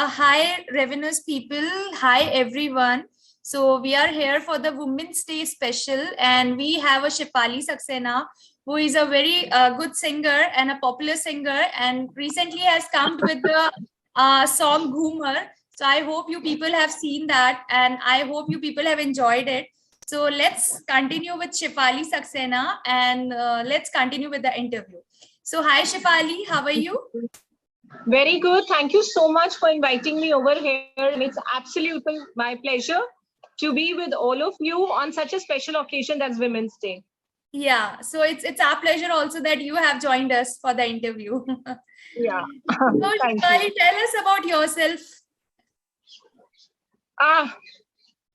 Hi, Revenues people. Hi, everyone. So we are here for the Women's Day special, and we have a Shefali Saxena, who is a very good singer and a popular singer, and recently has come with the song Ghoomer. So I hope you people have seen that, and I hope you people have enjoyed it. So let's continue with Shefali Saxena, and let's continue with the interview. So hi, Shefali, how are you? Very good. Thank you so much for inviting me over here. And it's absolutely my pleasure to be with all of you on such a special occasion that's Women's Day. Yeah, so it's our pleasure also that you have joined us for the interview. Yeah. So Thank Shefali, you. tell us about yourself.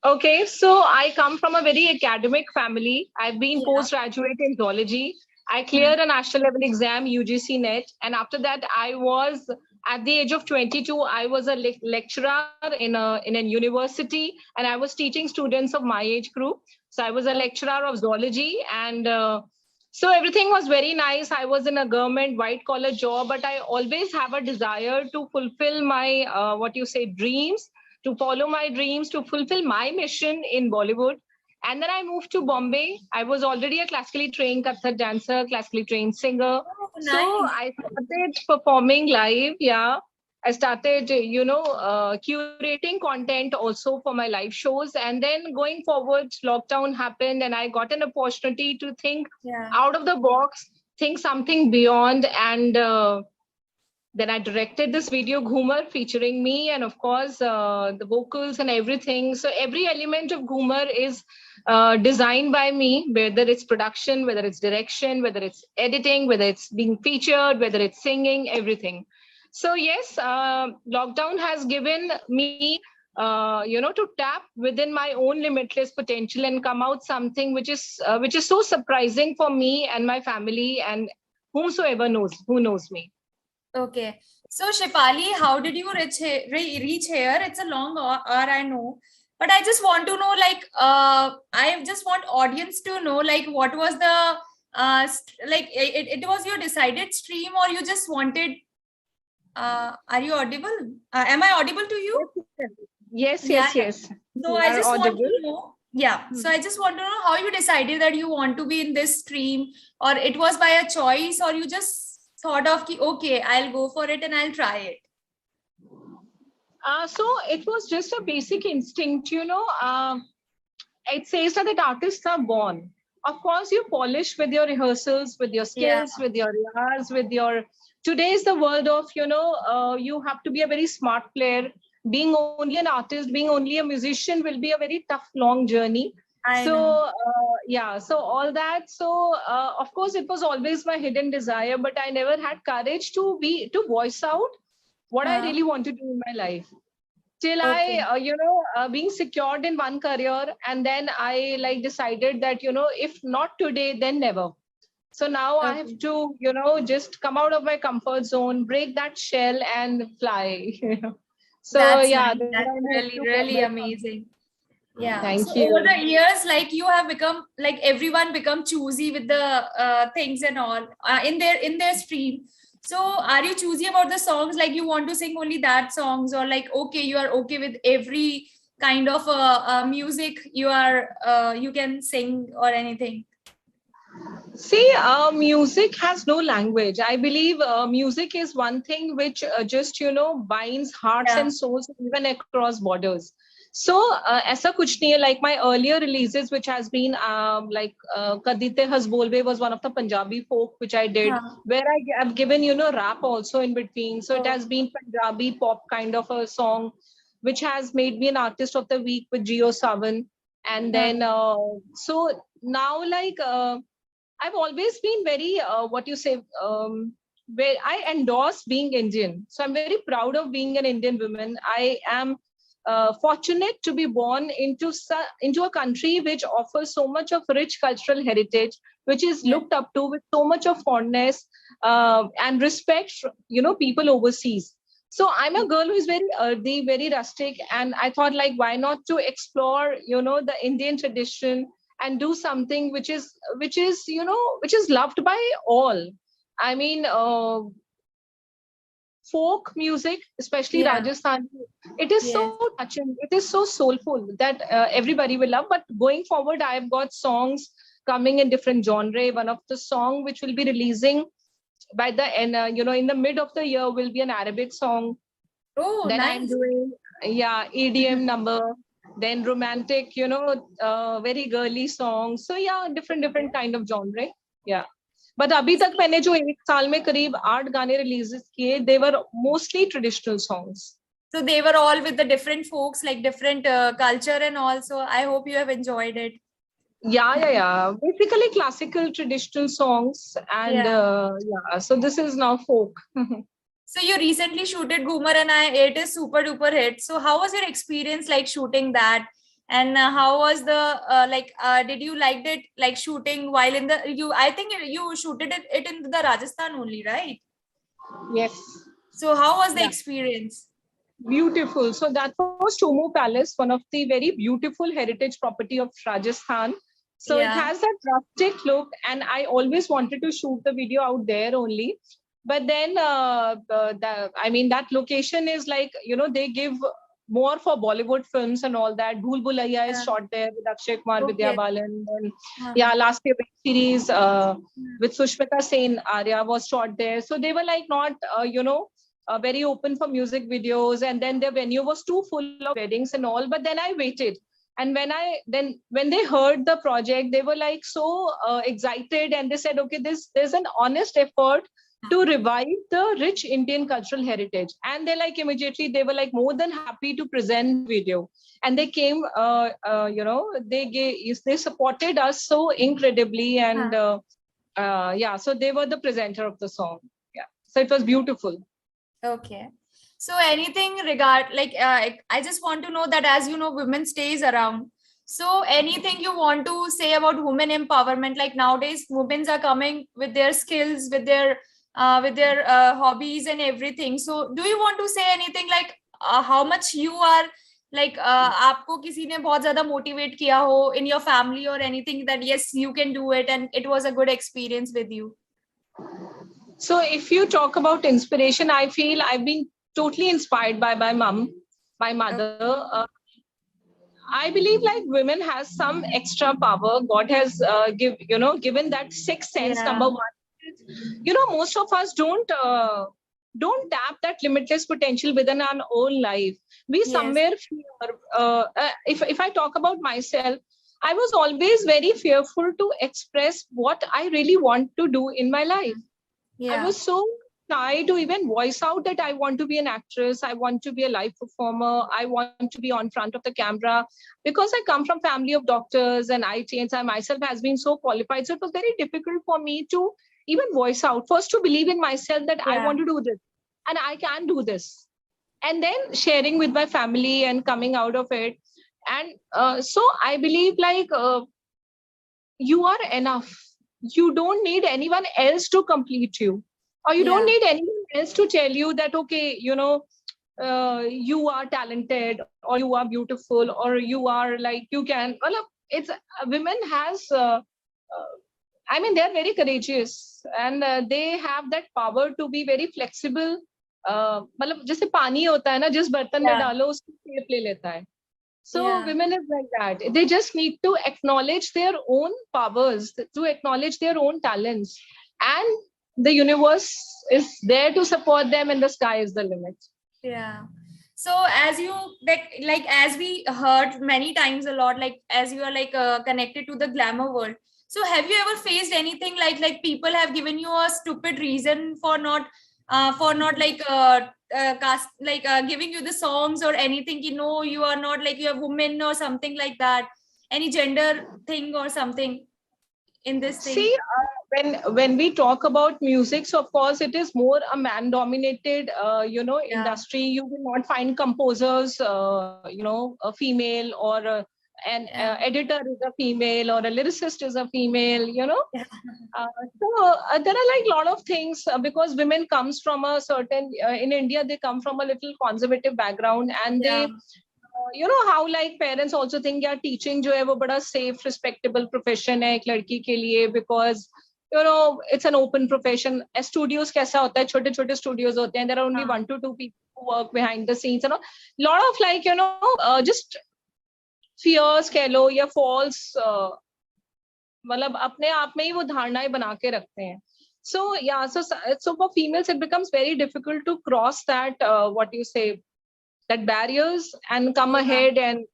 Okay. So I come from a very academic family. I've been Yeah. postgraduate in zoology. I Hmm. cleared a national level exam, UGC NET. And after that, I was at the age of 22, I was a lecturer in a university, and I was teaching students of my age group. So I was a lecturer of zoology, and so everything was very nice. I was in a government white collar job, but I always have a desire to fulfill my dreams, to follow my dreams, to fulfill my mission in Bollywood. And then I moved to Bombay. I was already a classically trained Kathak dancer, classically trained singer. Oh, So nice. I started performing live. Yeah. I started, curating content also for my live shows. And then going forward, lockdown happened and I got an opportunity to think Yeah. out of the box, think something beyond. And then I directed this video Ghoomer featuring me, and of course the vocals and everything. So every element of Ghoomer is designed by me, whether it's production, whether it's direction, whether it's editing, whether it's being featured, whether it's singing, everything. So yes, lockdown has given me, to tap within my own limitless potential and come out something which is so surprising for me and my family and whomsoever knows who knows me. Okay. So Shefali, how did you reach here? It's a long hour, I know. But I just want to know, like, I just want audience to know, like, what was the, it was your decided stream, or you just wanted, are you audible? Am I audible to you? Yes, Yeah. yes, yes. So You I are just want audible. to know, yeah. So I just want to know how you decided that you want to be in this stream, or it was by a choice, or you just thought of, okay, I'll go for it and I'll try it. So it was just a basic instinct, it says that artists are born. Of course, you polish with your rehearsals, with your Yeah, skills, with your rehears, with your. Today is the world of, you have to be a very smart player. Being only an artist, being only a musician will be a very tough, long journey. I So, know. yeah, so all that. So, of course, it was always my hidden desire, but I never had courage to voice out what I Huh. really want to do in my life till I, Okay. being secured in one career, and then I like decided that if not today, then never. So now I have Okay. to just come out of my comfort zone, break that shell, and fly. So That's yeah, nice. then That's I moved really, to really Bombay. amazing. Yeah. So Thank over you. the years, like you have become, like everyone become choosy with the things and all in their stream. So are you choosy about the songs? Like you want to sing only that songs, or like okay, you are okay with every kind of music you can sing or anything? See, music has no language. I believe music is one thing which just binds hearts Yeah. and souls even across borders. So, aisa kuch nahi hai, like my earlier releases, which has been Kadite Has Bolbe was one of the Punjabi folk which I did, Huh. where I have given rap also in between. So it Oh, has been Punjabi pop kind of a song, which has made me an artist of the week with Geo Savan. And huh. then so now I've always been very, where I endorse being Indian. So I'm very proud of being an Indian woman. I am fortunate to be born into a country which offers so much of rich cultural heritage, which is Yeah. looked up to with so much of fondness and respect, people overseas. So I'm a girl who is very earthy, very rustic, and I thought like, why not to explore, the Indian tradition and do something which is loved by all. I mean, folk music, especially Yeah. Rajasthan, it is Yes. so touching. It is so soulful that everybody will love. But going forward, I've got songs coming in different genre. One of the song which will be releasing by the end, in the mid of the year will be an Arabic song. Oh, Then I'm nice. doing, yeah, EDM number, then romantic, very girly songs. So yeah, different kind of genre. Yeah. But अभी तक मैंने जो एक साल में करीब 8 गाने releases किए, they were mostly traditional songs. So they were all with the different folks, like different culture and all. So I hope you have enjoyed it. Yeah. Basically classical traditional songs and Yeah. yeah. So this is now folk. So you recently shooted Goomer and it is super duper hit. So how was your experience like shooting that? And how was the did you liked it like shooting while in the I think you shooted it in the Rajasthan only, right? Yes. So how was the Yeah. experience? Beautiful. So that was Tomo Palace, one of the very beautiful heritage property of Rajasthan. So it Yeah. has that rustic look, and I always wanted to shoot the video out there only. But then, that location is like, they give more for Bollywood films and all that. Bhool Bhulaiya is Yeah. shot there with Akshay Kumar, Vidya Okay. Balan. And Uh-huh. yeah, last year web series with Sushmita Sen Arya was shot there. So they were like not, very open for music videos, and then the venue was too full of weddings and all. But then I waited, and when they heard the project, they were like so excited, and they said, okay, there's an honest effort to revive the rich Indian cultural heritage. And they like immediately they were like more than happy to present the video, and they came, they supported us so incredibly, and yeah, so they were the presenter of the song. Yeah, so it was beautiful. Okay. So anything I just want to know that as you know, women stays around. So anything you want to say about women empowerment? Like nowadays, women are coming with their skills, with their hobbies and everything. So do you want to say anything like how much you are like आपको किसी ने बहुत ज़्यादा motivate किया हो in your family or anything that yes you can do it and it was a good experience with you? So if you talk about inspiration, I feel I've been totally inspired by my mom, my mother. I believe like women has some extra power. God has given that sixth sense. Yeah. Number one, most of us don't tap that limitless potential within our own life. We Yes. somewhere fear. If I talk about myself, I was always very fearful to express what I really want to do in my life. I Yeah. was so shy to even voice out that I want to be an actress, I want to be a live performer, I want to be on front of the camera, because I come from family of doctors and IT, and I myself has been so qualified. So it was very difficult for me to even voice out. First, to believe in myself that I want to do this and I can do this, and then sharing with my family and coming out of it. And so I believe like you are enough. You don't need anyone else to complete you, or you don't Yeah. need anyone else to tell you that, okay, you are talented, or you are beautiful, or you are like you can. Well, it's women has. I mean, they are very courageous, and they have that power to be very flexible. मतलब जैसे पानी होता है ना, जिस बर्तन में Yeah. डालो उसकी शेप ले लेता है. So Yeah. women is like that. They just need to acknowledge their own powers, to acknowledge their own talents, and the universe is there to support them, and the sky is the limit. Yeah. So as you like as we heard many times a lot, like as you are like connected to the glamour world. So have you ever faced anything like people have given you a stupid reason for not giving you the songs or anything, you know, you are not like you're a woman or something like that, any gender thing or something in this thing? See, when we talk about music, so of course it is more a man-dominated, industry. You will not find composers, a female, or an editor is a female, or a lyricist is a female. Yeah. So there are like a lot of things, because women comes from a certain in India, they come from a little conservative background, and Yeah. they how like parents also think yeah, teaching जो है वो बड़ा safe respectable profession है एक लड़की के लिए, because it's an open profession. Studios kaisa hota hai, chote chote studios hote hain, there are only 1 to 2 people who work behind the scenes, lot of like just fears कह लो या false मतलब अपने आप में ही वो धारणाएं बना के रखते हैं. So yeah, so for females it becomes very difficult to cross that what you say, that barriers and come ahead and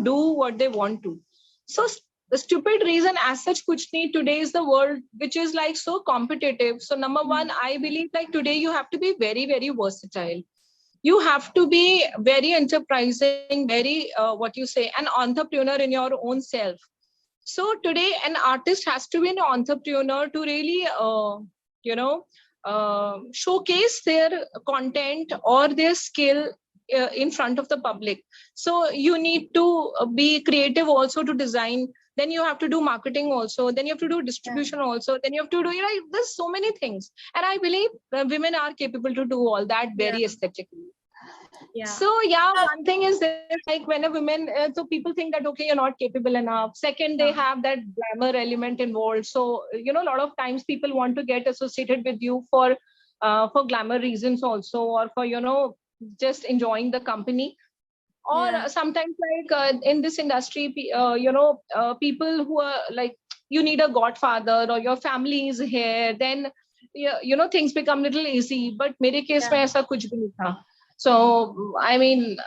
do what they want to. So the stupid reason as such kuch nahi. Today is the world which is like so competitive. So number one, I believe like today you have to be very, very versatile. You have to be very enterprising, very what you say, an entrepreneur in your own self. So today an artist has to be an entrepreneur to really showcase their content or their skill in front of the public. So you need to be creative also to design, then you have to do marketing also, then you have to do distribution also, then you have to do there's so many things, and I believe women are capable to do all that very aesthetically. So yeah, one thing is there, like when a woman, so people think that okay, you're not capable enough. Second, they have that glamour element involved. So a lot of times people want to get associated with you for glamour reasons also, or for just enjoying the company. Or sometimes like in this industry, people who are like, you need a godfather or your family is here, then things become little easy. But mere case mein aisa kuch bhi nahi tha. So I mean,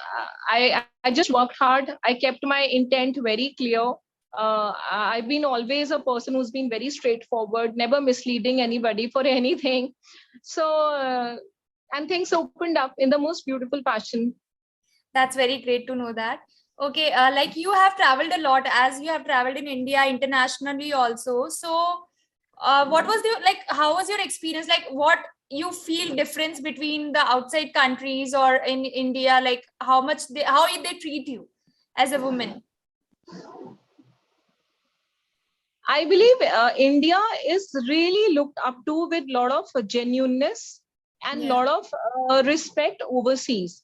I just worked hard. I kept my intent very clear. I've been always a person who's been very straightforward, never misleading anybody for anything. So and things opened up in the most beautiful fashion. That's very great to know that. Okay, like you have traveled a lot, as you have traveled in India, internationally also. So what was how was your experience? Like what you feel difference between the outside countries or in India? Like how they treat you as a woman? I believe India is really looked up to with lot of genuineness and lot of respect overseas.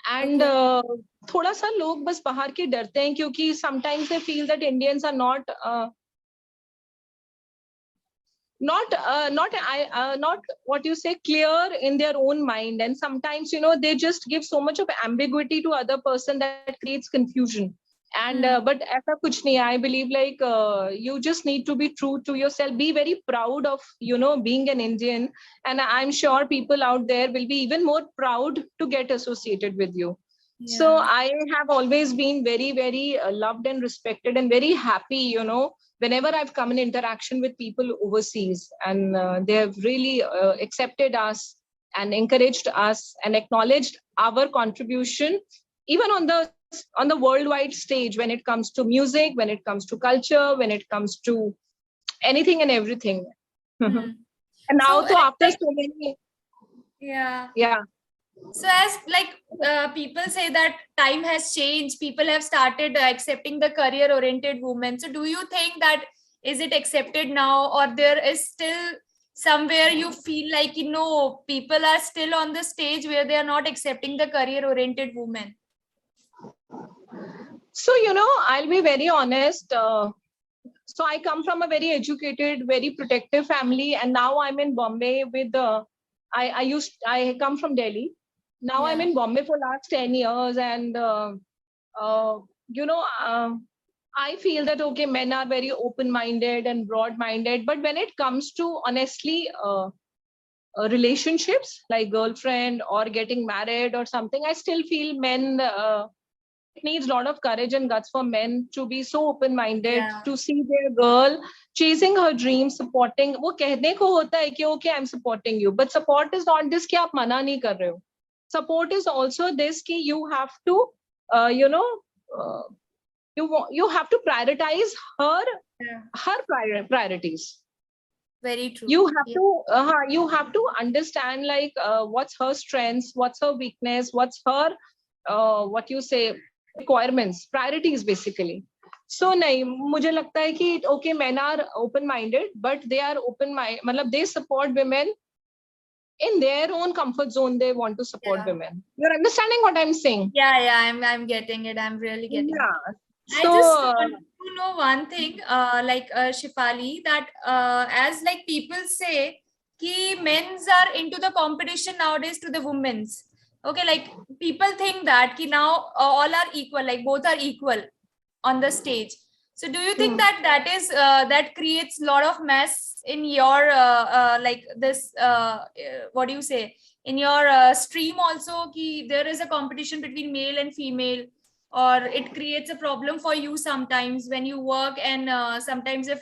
And थोड़ा सा लोग बस बाहर के डरते हैं क्योंकि sometimes they feel that Indians are not what you say, clear in their own mind, and sometimes they just give so much of ambiguity to other person that creates confusion. And but aisa kuch nahi. I believe like you just need to be true to yourself, be very proud of being an Indian, and I'm sure people out there will be even more proud to get associated with you. So I have always been very, very loved and respected and very happy whenever I've come in interaction with people overseas, and they have really accepted us and encouraged us and acknowledged our contribution, even on the worldwide stage, when it comes to music, when it comes to culture, when it comes to anything and everything. And now, so after so many, so as people say that time has changed, people have started accepting the career oriented women. So do you think that is it accepted now, or there is still somewhere you feel like people are still on the stage where they are not accepting the career oriented women? So I'll be very honest, so I come from a very educated, very protective family, and now I'm in Bombay with I come from Delhi. Now I'm in Bombay for last 10 years, and I feel that okay, men are very open-minded and broad-minded, but when it comes to honestly relationships like girlfriend or getting married or something, I still feel men it needs a lot of courage and guts for men to be so open-minded, to see their girl chasing her dreams, supporting. वो कहने को होता है कि okay, I'm supporting you, but support is not this कि आप मना नहीं कर रहे हो. Support is also this कि you have to you have to prioritize her priorities. Very true. You have to understand like what's her strengths, what's her weakness, what's her what you say, requirements, priorities basically. So nahi, मुझे लगता है कि okay, men are open-minded, but they are open-minded, मतलब they support women in their own comfort zone. They want to support women. You're understanding what I'm saying? Yeah, I'm getting it. I'm really getting it. I So just want to know one thing, Shefali, that as like people say, ki men's are into the competition nowadays to the women's. Okay, like people think that ki now all are equal, like both are equal on the stage. So do you think that that is that creates a lot of mess in your like this what do you say, in your stream also, ki there is a competition between male and female, or it creates a problem for you sometimes when you work, and sometimes if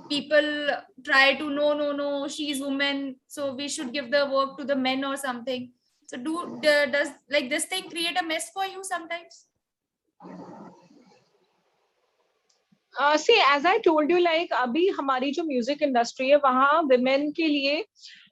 people try to no, she's woman, so we should give the work to the men or something. So does like this thing create a mess for you sometimes? See, as I told you, like अभी हमारी जो music industry है वहाँ women के लिए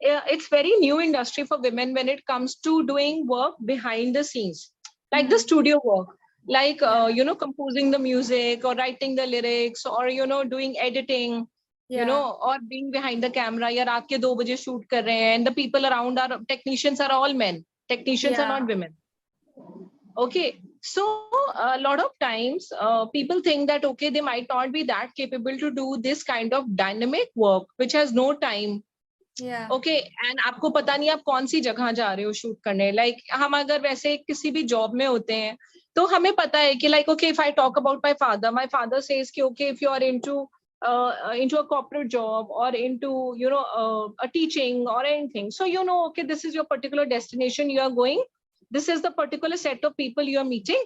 it's very new industry for women when it comes to doing work behind the scenes, like the studio work, like composing the music or writing the lyrics, or doing editing, or being behind the camera. या रात के 2 बजे shoot कर रहे हैं, and the people around are technicians are all men. Technicians are not women. Okay, so a lot of times people think that okay, they might not be that capable to do this kind of dynamic work which has no time. Okay, and आपको पता नहीं आप कौन सी जगह जा रहे हो shoot करने. Like हम अगर वैसे किसी भी जॉब में होते हैं तो हमें पता है कि like okay, if I talk about my father says कि okay, if you are into a corporate job or into a teaching or anything, so okay, this is your particular destination you are going, this is the particular set of people you are meeting,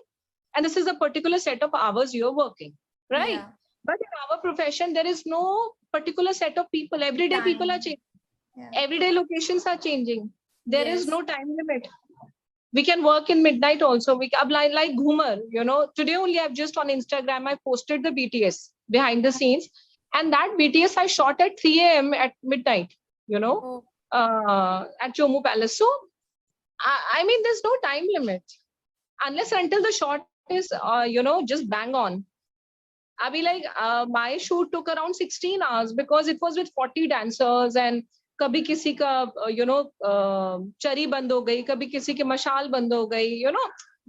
and this is the particular set of hours you are working, right? But in our profession there is no particular set of people. Every day people are changing. Everyday locations are changing. There is no time limit. We can work in midnight also. We like Ghumar, today only I've just on Instagram I posted the BTS behind the scenes, and that BTS I shot at 3 a.m. at midnight, at Jomu Palace. So I mean, there's no time limit unless until the shot is just bang on. Abhi, like my shoot took around 16 hours because it was with 40 dancers, and कभी किसी का चरी बंद हो गई, कभी किसी की मशाल बंद हो गई,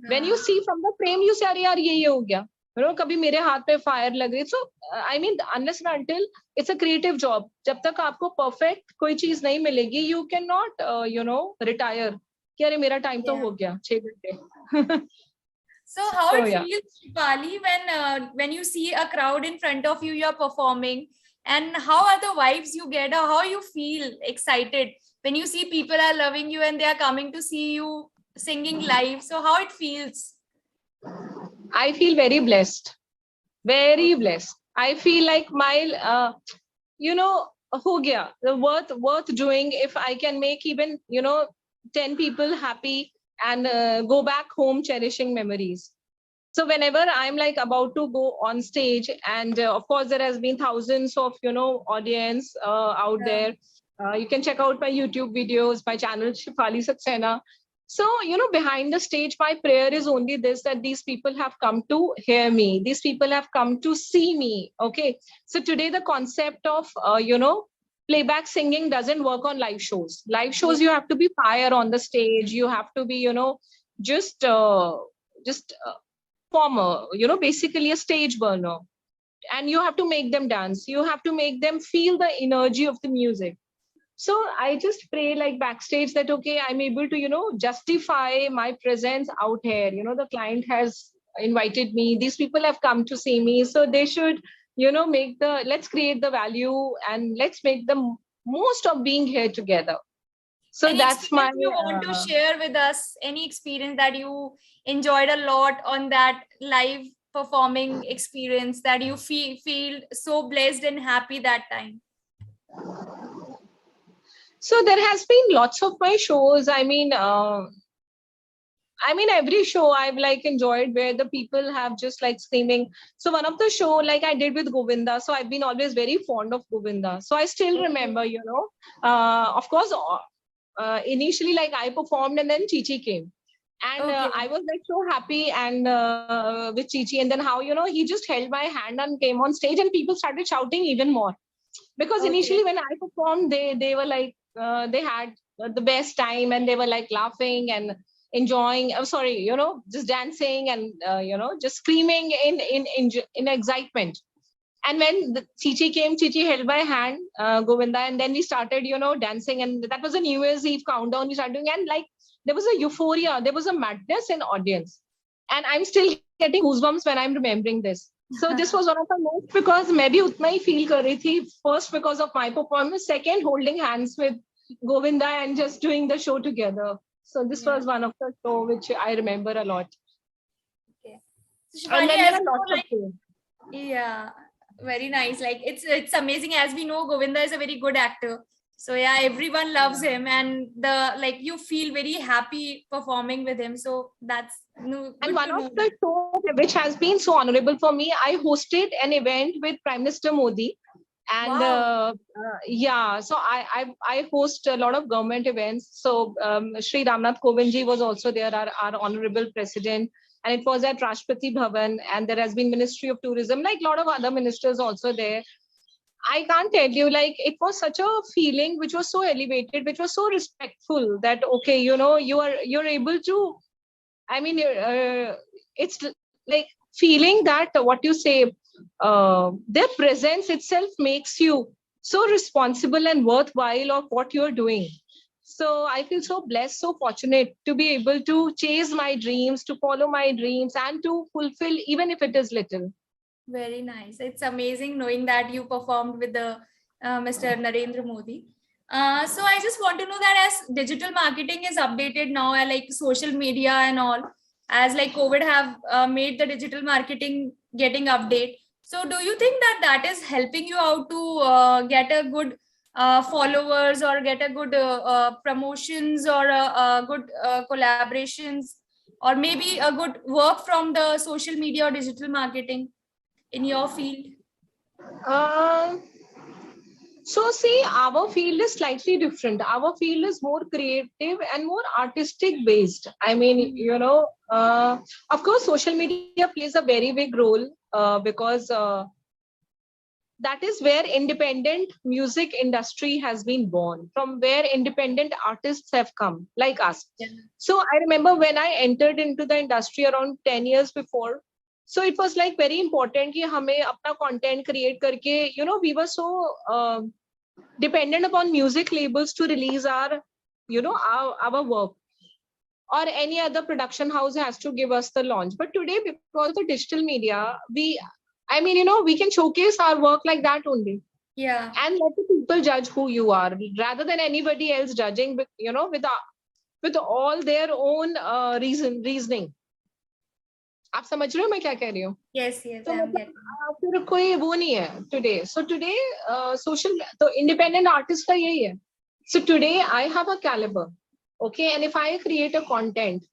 when you see from the frame you say अरे यार ये हो गया, कभी मेरे हाथ पे फायर लग रही. So I mean, unless and until it's a creative job, जब तक आपको perfect कोई चीज नहीं मिलेगी, you cannot retire कि अरे मेरा टाइम तो हो गया 6 घंटे. So how it feels, Shefali, when you see a crowd in front of you, you're performing, and how are the vibes you get, or how you feel excited when you see people are loving you and they are coming to see you singing live? So how it feels? I feel very blessed, very blessed. I feel like my, ho gaya, worth doing if I can make even 10 people happy and go back home cherishing memories. So whenever I'm like about to go on stage, and of course there has been thousands of audience out there. You can check out my YouTube videos, my channel Shefali Saxena. So behind the stage, my prayer is only this, that these people have come to hear me. These people have come to see me. Okay. So today the concept of playback singing doesn't work on live shows. Live shows, you have to be fire on the stage. You have to be just performer, basically a stage burner, and you have to make them dance. You have to make them feel the energy of the music. So I just pray like backstage that okay, I'm able to justify my presence out here. The client has invited me, these people have come to see me, so they should let's create the value and let's make the most of being here together. So any that's my you want to share with us, any experience that you enjoyed a lot on that live performing experience, that you feel so blessed and happy that time? So there has been lots of my shows. I mean every show I've like enjoyed where the people have just like screaming. So one of the show like I did with Govinda, so I've been always very fond of Govinda, so I still remember of course initially like I performed and then Chichi came, and I was like so happy and with Chichi, and then how he just held my hand and came on stage, and people started shouting even more, because initially when I performed they were like they had the best time and they were like laughing, and enjoying, I'm sorry, just dancing and, just screaming in excitement. And when the Chichi came, Chichi held my hand, Govinda, and then we started, dancing. And that was a New Year's Eve countdown. We started doing, and like there was a euphoria, there was a madness in audience. And I'm still getting goosebumps when I'm remembering this. So this was one of the most, because maybe utna hi feel kar rahi thi. First, because of my performance. Second, holding hands with Govinda and just doing the show together. So this was one of the show which I remember a lot. Okay. So And Shefali, then there as are we lots know, of shows. yeah, very nice. Like it's amazing. As we know, Govinda is a very good actor. So yeah, everyone loves him, and you feel very happy performing with him. So that's good And one to of know. the shows which has been so honorable for me, I hosted an event with Prime Minister Modi. And Wow. yeah, so I host a lot of government events. So Shri Ramnath Kovind ji was also there, our honorable president, and it was at Rashtrapati Bhavan. And there has been Ministry of Tourism, like a lot of other ministers also there. I can't tell you, like it was such a feeling which was so elevated, which was so respectful, that okay, you're able to, I mean, it's like feeling that what you say, their presence itself makes you so responsible and worthwhile of what you're doing. So I feel so blessed, so fortunate to be able to chase my dreams, to follow my dreams, and to fulfill, even if it is little. Very nice. It's amazing knowing that you performed with the Mr. Narendra Modi. So I just want to know that as digital marketing is updated now, like social media and all, as like COVID have made the digital marketing getting update. So do you think that that is helping you out to get a good followers, or get a good promotions, or a good collaborations, or maybe a good work from the social media or digital marketing in your field? Um, So see, our field is slightly different. Our field is more creative and more artistic based. I mean, of course, social media plays a very big role, because that is where independent music industry has been born, from where independent artists have come, like us. Yeah. So I remember when I entered into the industry around 10 years before. So it was like very important कि हमें अपना content create करके, we were so dependent upon music labels to release our work, or any other production house has to give us the launch. But today, because of the digital media, we can showcase our work like that only, Yeah. and let the people judge who you are, rather than anybody else judging with all their own reasoning. आप समझ रहे हो मैं क्या कह रही हूँ? Yes, yes, तो I am मतलब getting. फिर कोई वो नहीं है today. So today, social, तो independent artist का यही है. So today I have a caliber, okay, and if I create a content,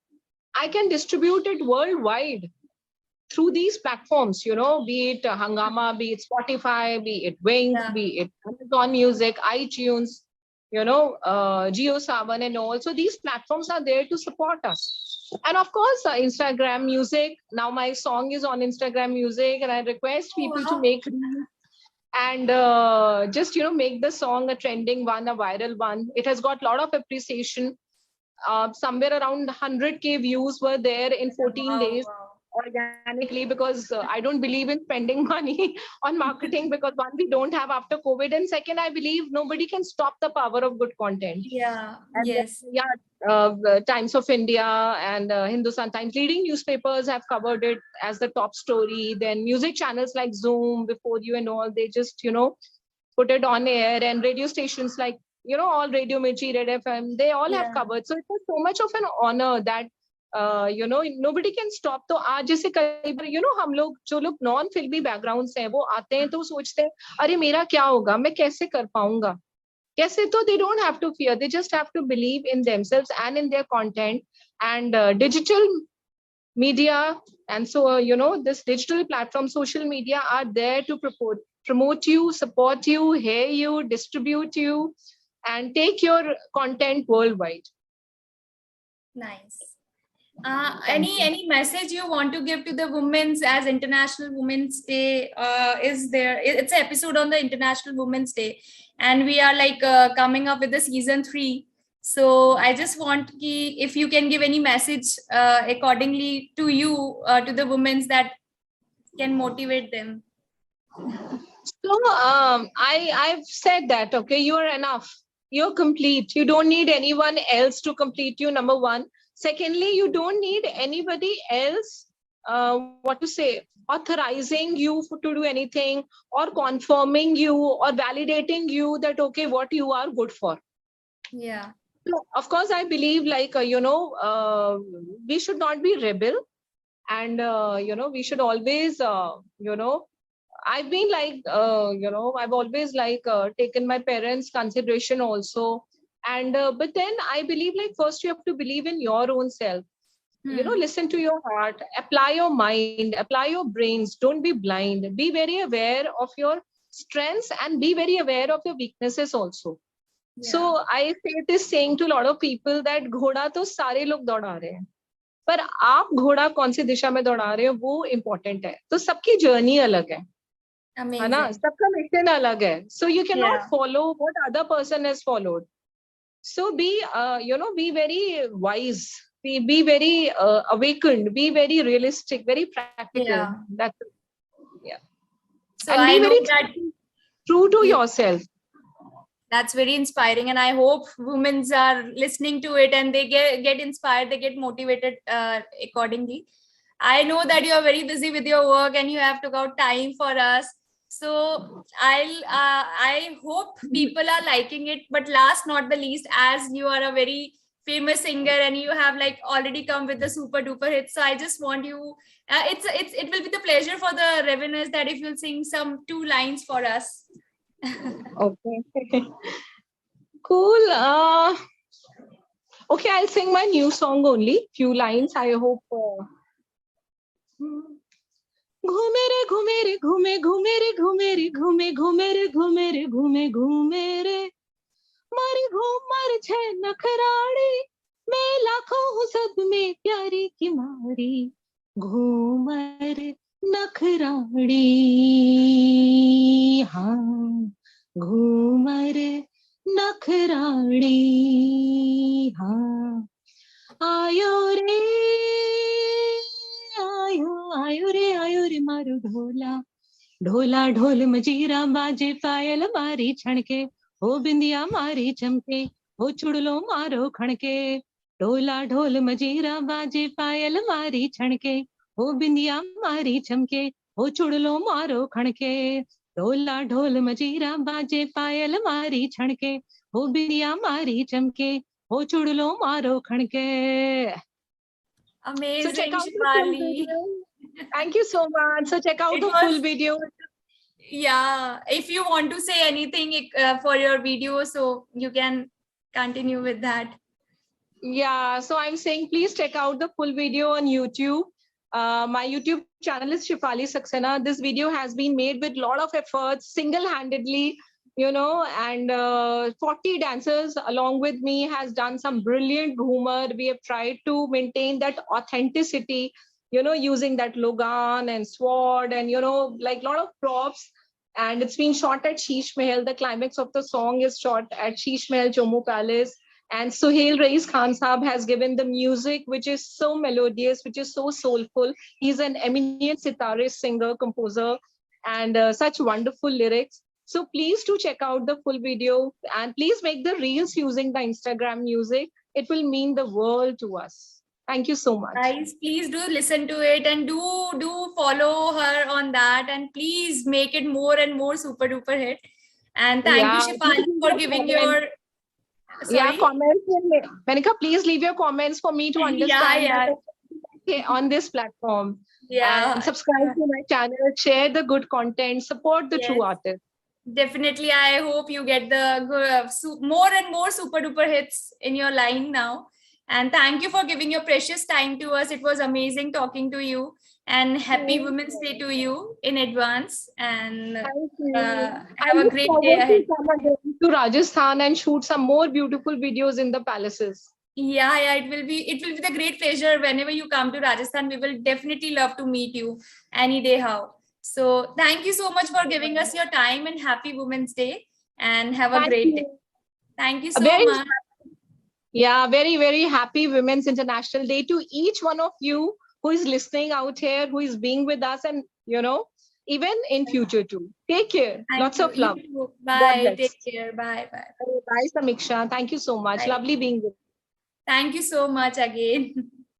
I can distribute it worldwide through these platforms, be it Hangama, be it Spotify, be it Wink, Yeah. be it Amazon Music, iTunes, JioSaavn and all. So these platforms are there to support us. And of course, Instagram Music. Now my song is on Instagram Music, and I request Oh, people to wow. make reels and just make the song a trending one, a viral one. It has got a lot of appreciation. Somewhere around 100K views were there in 14 Wow, days wow. organically, because I don't believe in spending money on marketing, because one, we don't have after COVID, and second, I believe nobody can stop the power of good content. Yeah, And yes. Times of India and Hindustan Times, leading newspapers have covered it as the top story. Then music channels like Zoom, Before You and all, they just put it on air, and radio stations like all Radio Mirchi, Red FM, they all have Yeah. covered. So it was so much of an honor that nobody can stop. तो आज जैसे कई बार हम लोग जो लोग non फिल्मी background से हैं, वो आते हैं तो सोचते हैं अरे मेरा क्या होगा, मैं कैसे कर पाऊंगा, कैसे, तो they don't have to fear, they just have to believe in themselves and in their content. And digital media, and so this digital platform, social media, are there to promote you, support you, hear you, distribute you, and take your content worldwide. Nice. Thank you. Any message you want to give to the women's, as International Women's Day is there? It's an episode on the International Women's Day, and we are like coming up with the season 3. So I just want if you can give any message accordingly to you, to the women that can motivate them. So I've said that, okay, you are enough. You're complete. You don't need anyone else to complete you, number one. Secondly, you don't need anybody else, what to say, authorizing you to do anything, or confirming you or validating you that, okay, what you are good for. Yeah. So, of course, I believe like, we should not be rebel. And, we should always, I've been like, I've always like taken my parents' consideration also. And, but then I believe like first you have to believe in your own self. Listen to your heart, apply your mind, apply your brains. Don't be blind. Be very aware of your strengths and be very aware of your weaknesses also. Yeah. So I say this saying to a lot of people that घोड़ा तो सारे लोग दौड़ा रहे हैं, पर आप घोड़ा कौन सी दिशा में दौड़ा रहे हो वो इम्पोर्टेंट है. तो सबकी जर्नी अलग है ना, सबका मिशन अलग है. So you cannot follow what other person has followed. So be be very wise, be very awakened, be very realistic, very practical. That's it. Yeah. So and be very true to yourself. That's very inspiring, and I hope women are listening to it and they get inspired, they get motivated accordingly. I know that you are very busy with your work and you have took out time for us. So I hope people are liking it. But last not the least, as you are a very famous singer and you have like already come with the super duper hits, so I just want you. It will be the pleasure for the revenues that if you'll sing some 2 lines for us. Okay. Cool. Okay, I'll sing my new song only. Few lines, I hope. घूमे रे घूमे रे घूमे घूमे रे घूमे रे घूमे घूमे रे घूमे रे घूमे घूमे रे मारी घूमर छे नखराड़ी मैं लाखों हूँ सब में प्यारी की मारी घूमर नखराड़ी. हाँ घूमर नखराड़ी. हाँ आयो रे आयो रे मारो ढोला ढोला ढोल मजीरा बाजे पायल मारी छणके हो बिंदिया मारी चमके हो चुड़लो मारो खणके ढोला ढोल मजीरा बाजे पायल मारी छणके हो बिंदिया मारी चमके हो चुड़लो मारो खणके ढोला ढोल मजीरा बाजे पायल मारी छणके हो बिंदिया मारी चमके हो चुड़लो मारो खणके. Amazing, so check out Shefali. Thank you so much. So check out the full video. Yeah, if you want to say anything for your video, so you can continue with that. Yeah, so I'm saying please check out the full video on YouTube. My YouTube channel is Shefali Saxena. This video has been made with a lot of efforts, single-handedly, and 40 dancers along with me has done some brilliant ghumar. We have tried to maintain that authenticity, using that logan and sword and, like a lot of props. And it's been shot at Sheesh Mahal. The climax of the song is shot at Sheesh Mahal, Jammu Palace. And Suhail Rais Khan Saab has given the music, which is so melodious, which is so soulful. He's an eminent sitarist, singer, composer, and such wonderful lyrics. So please do check out the full video and please make the reels using the Instagram music. It will mean the world to us. Thank you so much. Guys, please do listen to it and do follow her on that, and please make it more and more super duper hit. And thank you, Shefali, for giving your comments. Menika, please leave your comments for me to understand on this platform. And subscribe to my channel, share the good content, support the true artists. Definitely, I hope you get the more and more super duper hits in your line now. And thank you for giving your precious time to us. It was amazing talking to you, and happy Women's Day to you in advance. And have a great day ahead. To Rajasthan and shoot some more beautiful videos in the palaces. Yeah, it will be the great pleasure whenever you come to Rajasthan. We will definitely love to meet you any day. So thank you so much for giving us your time, and happy Women's Day, and have a great day. Thank you so much. Yeah, very, very happy Women's International Day to each one of you who is listening out here, who is being with us, and even in future too. Take care. Thank Lots you. of You love. too. God Bye. bless. Take care. Bye. Bye. Bye, Samiksha. Thank you so much. Bye. Lovely being with you. Thank you so much again.